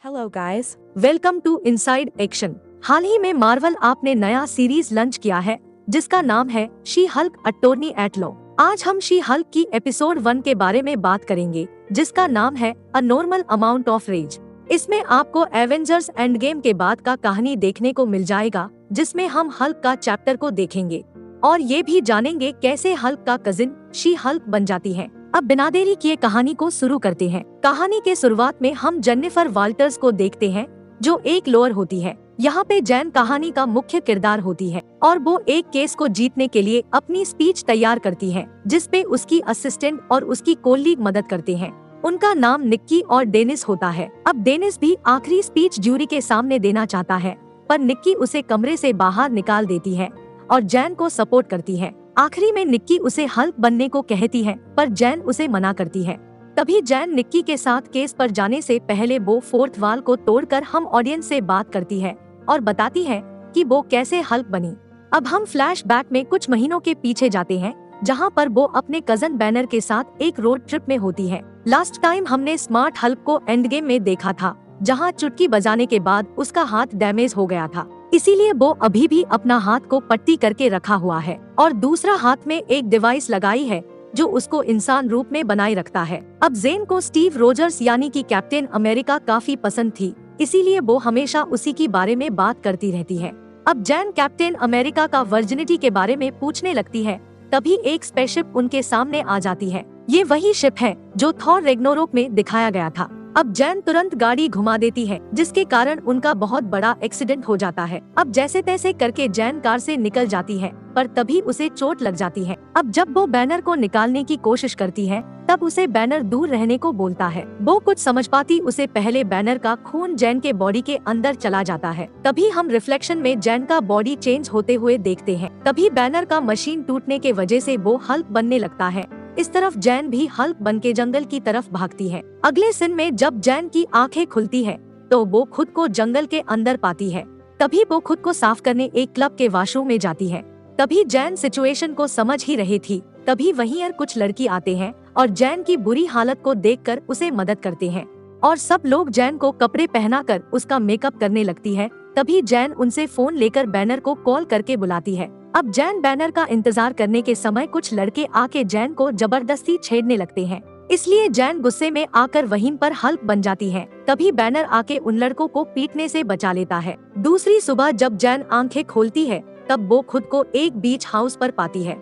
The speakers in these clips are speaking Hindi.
Hello guys, welcome to inside action. हाल ही में मार्वल आपने नया सीरीज लॉन्च किया है जिसका नाम है She Hulk attorney at law. आज हम शी हल्क की एपिसोड 1 के बारे में बात करेंगे जिसका नाम है a normal amount of rays. इसमें आपको एवेंजर्स एंड गेम के बाद का कहानी देखने को मिल जाएगा जिसमें हम हल्क का चैप्टर को देखेंगे और ये भी जानेंगे कैसे हल्क का कजिन शी हल्क बन जाती है। अब बिना देरी किए कहानी को शुरू करते हैं। कहानी के शुरुआत में हम जेनिफर वाल्टर्स को देखते हैं जो एक लॉयर होती है। यहाँ पे जैन कहानी का मुख्य किरदार होती है और वो एक केस को जीतने के लिए अपनी स्पीच तैयार करती है जिसपे उसकी असिस्टेंट और उसकी कोलीग मदद करते हैं। उनका नाम निक्की और डेनिस होता है। अब डेनिस भी आखिरी स्पीच ज्यूरी के सामने देना चाहता है पर निक्की उसे कमरे से बाहर निकाल देती है और जैन को सपोर्ट करती है। आखिरी में निक्की उसे हल्क बनने को कहती है पर जैन उसे मना करती है। तभी जैन निक्की के साथ केस पर जाने से पहले वो फोर्थ वॉल को तोड़कर हम ऑडियंस से बात करती है और बताती है कि वो कैसे हल्क बनी। अब हम फ्लैशबैक में कुछ महीनों के पीछे जाते हैं जहां पर वो अपने कजन बैनर के साथ एक रोड ट्रिप में होती है। लास्ट टाइम हमने स्मार्ट हल्क को एंड गेम में देखा था जहां चुटकी बजाने के बाद उसका हाथ डैमेज हो गया था, इसीलिए वो अभी भी अपना हाथ को पट्टी करके रखा हुआ है और दूसरा हाथ में एक डिवाइस लगाई है जो उसको इंसान रूप में बनाए रखता है। अब जेन को स्टीव रोजर्स यानी कि कैप्टन अमेरिका काफी पसंद थी, इसीलिए वो हमेशा उसी के बारे में बात करती रहती है। अब जैन कैप्टन अमेरिका का वर्जिनिटी के बारे में पूछने लगती है तभी एक स्पेसशिप उनके सामने आ जाती है। ये वही शिप है जो थॉर रैग्नारोक में दिखाया गया था। अब जैन तुरंत गाड़ी घुमा देती है जिसके कारण उनका बहुत बड़ा एक्सीडेंट हो जाता है। अब जैसे तैसे करके जैन कार से निकल जाती है पर तभी उसे चोट लग जाती है। अब जब वो बैनर को निकालने की कोशिश करती है तब उसे बैनर दूर रहने को बोलता है। वो कुछ समझ पाती उससे पहले बैनर का खून जैन के बॉडी के अंदर चला जाता है। तभी हम रिफ्लेक्शन में जैन का बॉडी चेंज होते हुए देखते हैं। तभी बैनर का मशीन टूटने के वजह से वो हल्क बनने लगता है। इस तरफ जैन भी हल्क बनके जंगल की तरफ भागती है। अगले सीन में जब जैन की आंखें खुलती है तो वो खुद को जंगल के अंदर पाती है। तभी वो खुद को साफ करने एक क्लब के वॉशरूम में जाती है। तभी जैन सिचुएशन को समझ ही रही थी। तभी वहीं और कुछ लड़की आते हैं और जैन की बुरी हालत को देखकर उसे मदद करते हैं और सब लोग जैन को कपड़े पहनाकर उसका मेकअप करने लगती है। तभी जैन उनसे फोन लेकर बैनर को कॉल करके बुलाती है। अब जैन बैनर का इंतजार करने के समय कुछ लड़के आके जैन को जबरदस्ती छेड़ने लगते हैं, इसलिए जैन गुस्से में आकर वहीं पर हल्क बन जाती है। तभी बैनर आके उन लड़कों को पीटने से बचा लेता है। दूसरी सुबह जब जैन आंखें खोलती है तब वो खुद को एक बीच हाउस पर पाती है।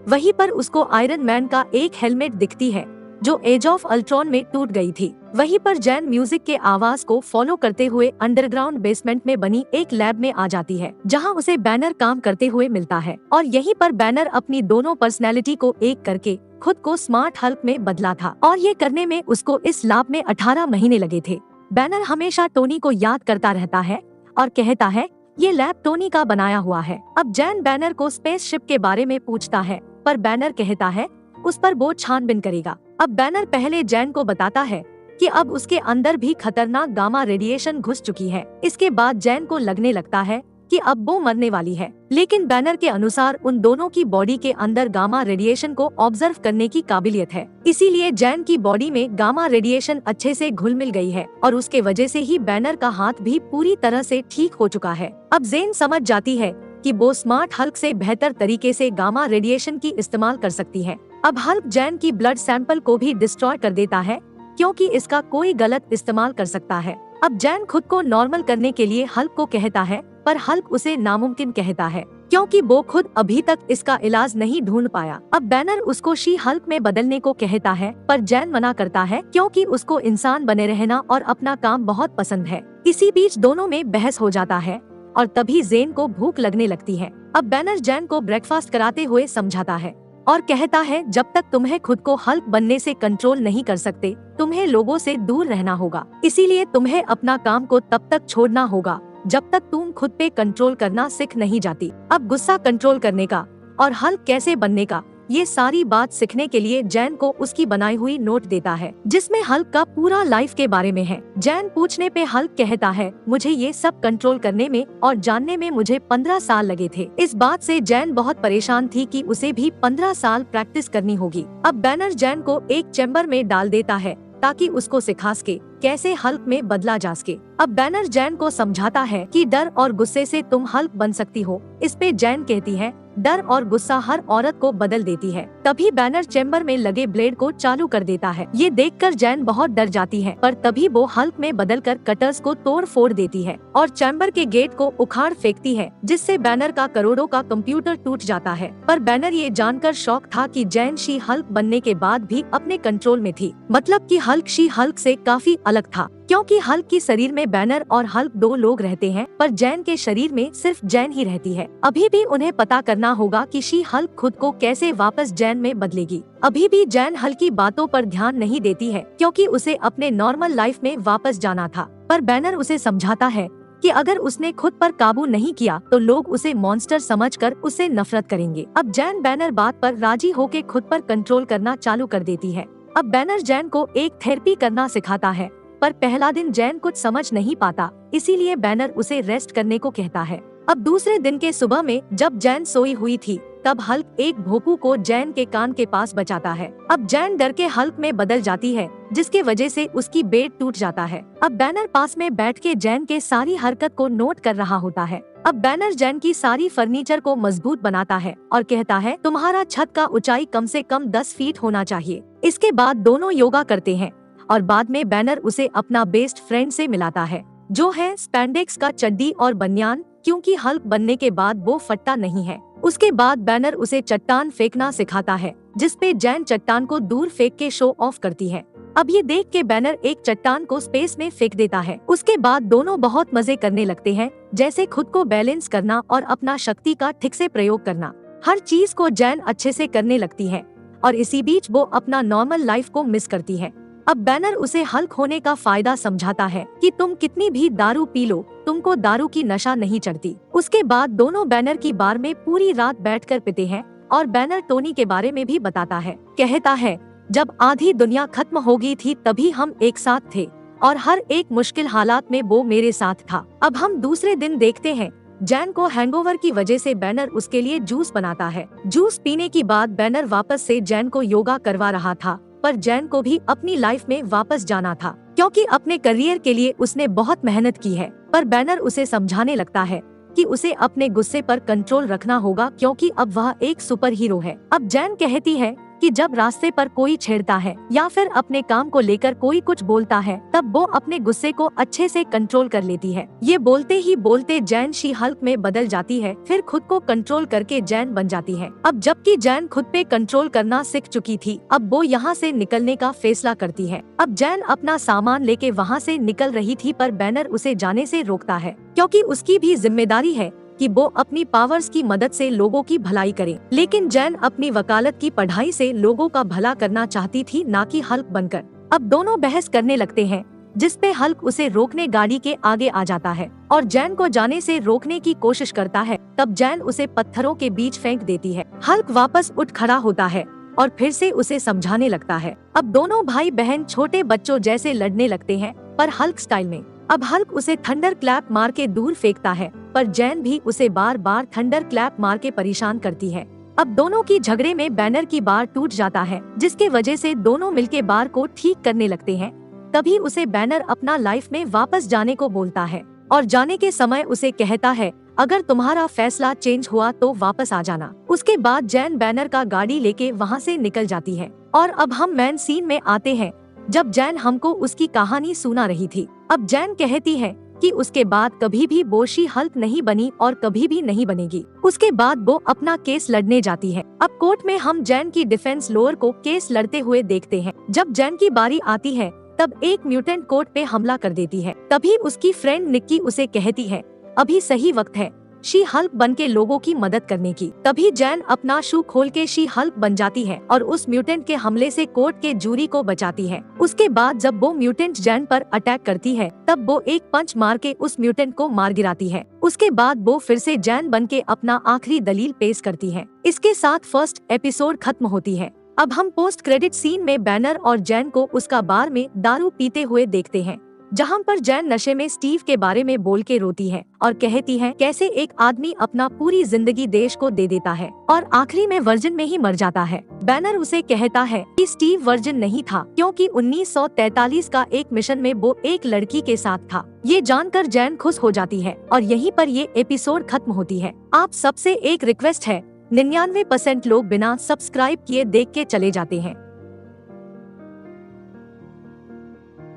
वहीं पर उसको आयरन मैन का एक हेलमेट दिखती है जो एज ऑफ अल्ट्रॉन में टूट गई थी। वहीं पर जैन म्यूजिक के आवाज को फॉलो करते हुए अंडरग्राउंड बेसमेंट में बनी एक लैब में आ जाती है जहां उसे बैनर काम करते हुए मिलता है और यहीं पर बैनर अपनी दोनों पर्सनैलिटी को एक करके खुद को स्मार्ट हल्क में बदला था और ये करने में उसको इस लैब में 18 महीने लगे थे। बैनर हमेशा टोनी को याद करता रहता है और कहता है ये लैब टोनी का बनाया हुआ है। अब जैन बैनर को स्पेसशिप के बारे में पूछता है पर बैनर कहता है उस पर वो छानबीन करेगा। अब बैनर पहले जैन को बताता है कि अब उसके अंदर भी खतरनाक गामा रेडिएशन घुस चुकी है। इसके बाद जैन को लगने लगता है कि अब वो मरने वाली है, लेकिन बैनर के अनुसार उन दोनों की बॉडी के अंदर गामा रेडिएशन को ऑब्जर्व करने की काबिलियत है, इसीलिए जैन की बॉडी में गामा रेडिएशन अच्छे से घुल मिल गई है और उसके वजह से ही बैनर का हाथ भी पूरी तरह से ठीक हो चुका है। अब जैन समझ जाती है कि वो स्मार्ट हल्क से बेहतर तरीके से गामा रेडिएशन की इस्तेमाल कर सकती है। अब हल्क जैन की ब्लड सैंपल को भी डिस्ट्रॉय कर देता है क्योंकि इसका कोई गलत इस्तेमाल कर सकता है। अब जैन खुद को नॉर्मल करने के लिए हल्क को कहता है पर हल्क उसे नामुमकिन कहता है क्योंकि वो खुद अभी तक इसका इलाज नहीं ढूंढ पाया। अब बैनर उसको शी हल्क में बदलने को कहता है पर जैन मना करता है क्योंकि उसको इंसान बने रहना और अपना काम बहुत पसंद है। इसी बीच दोनों में बहस हो जाता है और तभी जेन को भूख लगने लगती है। अब बैनर जैन को ब्रेकफास्ट कराते हुए समझाता है और कहता है जब तक तुम्हें खुद को हल्क बनने से कंट्रोल नहीं कर सकते तुम्हें लोगों से दूर रहना होगा, इसीलिए तुम्हें अपना काम को तब तक छोड़ना होगा जब तक तुम खुद पे कंट्रोल करना सीख नहीं जाती। अब गुस्सा कंट्रोल करने का और हल्क कैसे बनने का ये सारी बात सीखने के लिए जैन को उसकी बनाई हुई नोट देता है जिसमें हल्क का पूरा लाइफ के बारे में है। जैन पूछने पे हल्क कहता है मुझे ये सब कंट्रोल करने में और जानने में मुझे 15 साल लगे थे। इस बात से जैन बहुत परेशान थी कि उसे भी 15 साल प्रैक्टिस करनी होगी। अब बैनर जैन को एक चैम्बर में डाल देता है ताकि उसको सिखा सके कैसे हल्क में बदला जा सके। अब बैनर जैन को समझाता है कि डर और गुस्से से तुम हल्क बन सकती हो। इस पे जैन कहती है, डर और गुस्सा हर औरत को बदल देती है। तभी बैनर चेम्बर में लगे ब्लेड को चालू कर देता है। ये देखकर जैन बहुत डर जाती है, पर तभी वो हल्क में बदलकर कटर्स को तोड़ फोड़ देती है और चैम्बर के गेट को उखाड़ फेंकती है, जिससे बैनर का करोड़ों का कंप्यूटर टूट जाता है। पर बैनर ये जानकर शॉक था कि जैन शी हल्क बनने के बाद भी अपने कंट्रोल में थी। मतलब कि हल्क शी हल्क से काफी अलग था, क्योंकि हल्क की शरीर में बैनर और हल्क दो लोग रहते हैं, पर जैन के शरीर में सिर्फ जैन ही रहती है। अभी भी उन्हें पता करना होगा कि शी हल्क खुद को कैसे वापस जैन में बदलेगी। अभी भी जैन हल्क की बातों पर ध्यान नहीं देती है, क्योंकि उसे अपने नॉर्मल लाइफ में वापस जाना था। पर बैनर उसे समझाता है कि अगर उसने खुद पर काबू नहीं किया तो लोग उसे मॉन्स्टर समझकर उसे नफरत करेंगे। अब जैन बैनर बात पर राजी होकर खुद पर कंट्रोल करना चालू कर देती है। अब बैनर जैन को एक थेरेपी करना सिखाता है, पर पहला दिन जैन कुछ समझ नहीं पाता, इसीलिए बैनर उसे रेस्ट करने को कहता है। अब दूसरे दिन के सुबह में जब जैन सोई हुई थी, तब हल्क एक भोपू को जैन के कान के पास बचाता है। अब जैन डर के हल्क में बदल जाती है, जिसके वजह से उसकी बेड टूट जाता है। अब बैनर पास में बैठ के जैन के सारी हरकत को नोट कर रहा होता है। अब बैनर जैन की सारी फर्नीचर को मजबूत बनाता है और कहता है, तुम्हारा छत का ऊंचाई कम से कम 10 फीट होना चाहिए। इसके बाद दोनों योगा करते हैं और बाद में बैनर उसे अपना बेस्ट फ्रेंड से मिलाता है, जो है स्पैंडेक्स का चड्डी और बनियान, क्योंकि हल्क बनने के बाद वो फटता नहीं है। उसके बाद बैनर उसे चट्टान फेंकना सिखाता है, जिसपे जैन चट्टान को दूर फेंक के शो ऑफ करती है। अब ये देख के बैनर एक चट्टान को स्पेस में फेंक देता है। उसके बाद दोनों बहुत मजे करने लगते हैं, जैसे खुद को बैलेंस करना और अपना शक्ति का ठीक से प्रयोग करना। हर चीज को जैन अच्छे से करने लगती है और इसी बीच वो अपना नॉर्मल लाइफ को मिस करती है। अब बैनर उसे हल्क होने का फायदा समझाता है कि तुम कितनी भी दारू पी लो, तुमको दारू की नशा नहीं चढ़ती। उसके बाद दोनों बैनर की बार में पूरी रात बैठकर पीते हैं और बैनर टोनी के बारे में भी बताता है। कहता है, जब आधी दुनिया खत्म हो गई थी तभी हम एक साथ थे और हर एक मुश्किल हालात में वो मेरे साथ था। अब हम दूसरे दिन देखते हैं, जैन को हैंगओवर की वजह से बैनर उसके लिए जूस बनाता है। जूस पीने की बाद बैनर वापस से जैन को योगा करवा रहा था, पर जैन को भी अपनी लाइफ में वापस जाना था, क्योंकि अपने करियर के लिए उसने बहुत मेहनत की है। पर बैनर उसे समझाने लगता है कि उसे अपने गुस्से पर कंट्रोल रखना होगा, क्योंकि अब वह एक सुपर हीरो है। अब जैन कहती है कि जब रास्ते पर कोई छेड़ता है या फिर अपने काम को लेकर कोई कुछ बोलता है, तब वो अपने गुस्से को अच्छे से कंट्रोल कर लेती है। ये बोलते ही बोलते जैन शी हल्क में बदल जाती है, फिर खुद को कंट्रोल करके जैन बन जाती है। अब जबकि जैन खुद पे कंट्रोल करना सीख चुकी थी, अब वो यहाँ से निकलने का फैसला करती है। अब जैन अपना सामान लेके वहाँ से निकल रही थी, पर बैनर उसे जाने से रोकता है, क्योंकि उसकी भी जिम्मेदारी है कि वो अपनी पावर्स की मदद से लोगों की भलाई करे। लेकिन जैन अपनी वकालत की पढ़ाई से लोगों का भला करना चाहती थी, ना कि हल्क बनकर। अब दोनों बहस करने लगते हैं, जिसपे हल्क उसे रोकने गाड़ी के आगे आ जाता है और जैन को जाने से रोकने की कोशिश करता है। तब जैन उसे पत्थरों के बीच फेंक देती है। हल्क वापस उठ खड़ा होता है और फिर से उसे समझाने लगता है। अब दोनों भाई बहन छोटे बच्चों जैसे लड़ने लगते हैं, पर हल्क स्टाइल में। अब हल्क उसे थंडर क्लैप मार के दूर फेंकता है, पर जैन भी उसे बार बार थंडर क्लैप मार के परेशान करती है। अब दोनों की झगड़े में बैनर की बार टूट जाता है, जिसके वजह से दोनों मिलके बार को ठीक करने लगते हैं। तभी उसे बैनर अपना लाइफ में वापस जाने को बोलता है और जाने के समय उसे कहता है, अगर तुम्हारा फैसला चेंज हुआ तो वापस आ जाना। उसके बाद जैन बैनर का गाड़ी लेके वहाँ से निकल जाती है। और अब हम मेन सीन में आते हैं, जब जैन हमको उसकी कहानी सुना रही थी। अब जैन कहती है कि उसके बाद कभी भी वो शी हल्क नहीं बनी और कभी भी नहीं बनेगी। उसके बाद वो अपना केस लड़ने जाती है। अब कोर्ट में हम जैन की डिफेंस लॉयर को केस लड़ते हुए देखते हैं। जब जैन की बारी आती है, तब एक म्यूटेंट कोर्ट पे हमला कर देती है। तभी उसकी फ्रेंड निक्की उसे कहती है, अभी सही वक्त है शी हल्क बन के लोगों की मदद करने की। तभी जैन अपना शू खोल के शी हल्क बन जाती है और उस म्यूटेंट के हमले से कोर्ट के जूरी को बचाती है। उसके बाद जब वो म्यूटेंट जैन पर अटैक करती है, तब वो एक पंच मार के उस म्यूटेंट को मार गिराती है। उसके बाद वो फिर से जैन बन के अपना आखिरी दलील पेश करती है। इसके साथ फर्स्ट एपिसोड खत्म होती है। अब हम पोस्ट क्रेडिट सीन में बैनर और जैन को उसका बार में दारू पीते हुए देखते हैं। जहाँ पर जैन नशे में स्टीव के बारे में बोल के रोती है और कहती है कैसे एक आदमी अपना पूरी जिंदगी देश को दे देता है और आखिरी में वर्जिन में ही मर जाता है। बैनर उसे कहता है कि स्टीव वर्जिन नहीं था क्योंकि 1943 का एक मिशन में वो एक लड़की के साथ था। ये जानकर जैन खुश हो जाती है और यहीं पर ये एपिसोड खत्म होती है। आप सबसे एक रिक्वेस्ट है, 99% लोग बिना सब्सक्राइब किए देख के चले जाते हैं।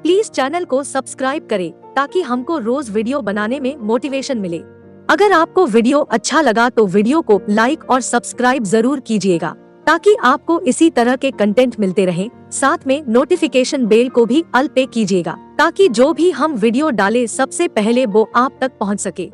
प्लीज चैनल को सब्सक्राइब करें ताकि हमको रोज वीडियो बनाने में मोटिवेशन मिले। अगर आपको वीडियो अच्छा लगा तो वीडियो को लाइक और सब्सक्राइब जरूर कीजिएगा ताकि आपको इसी तरह के कंटेंट मिलते रहे। साथ में नोटिफिकेशन बेल को भी ऑल पे कीजिएगा ताकि जो भी हम वीडियो डालें सबसे पहले वो आप तक पहुंच सके।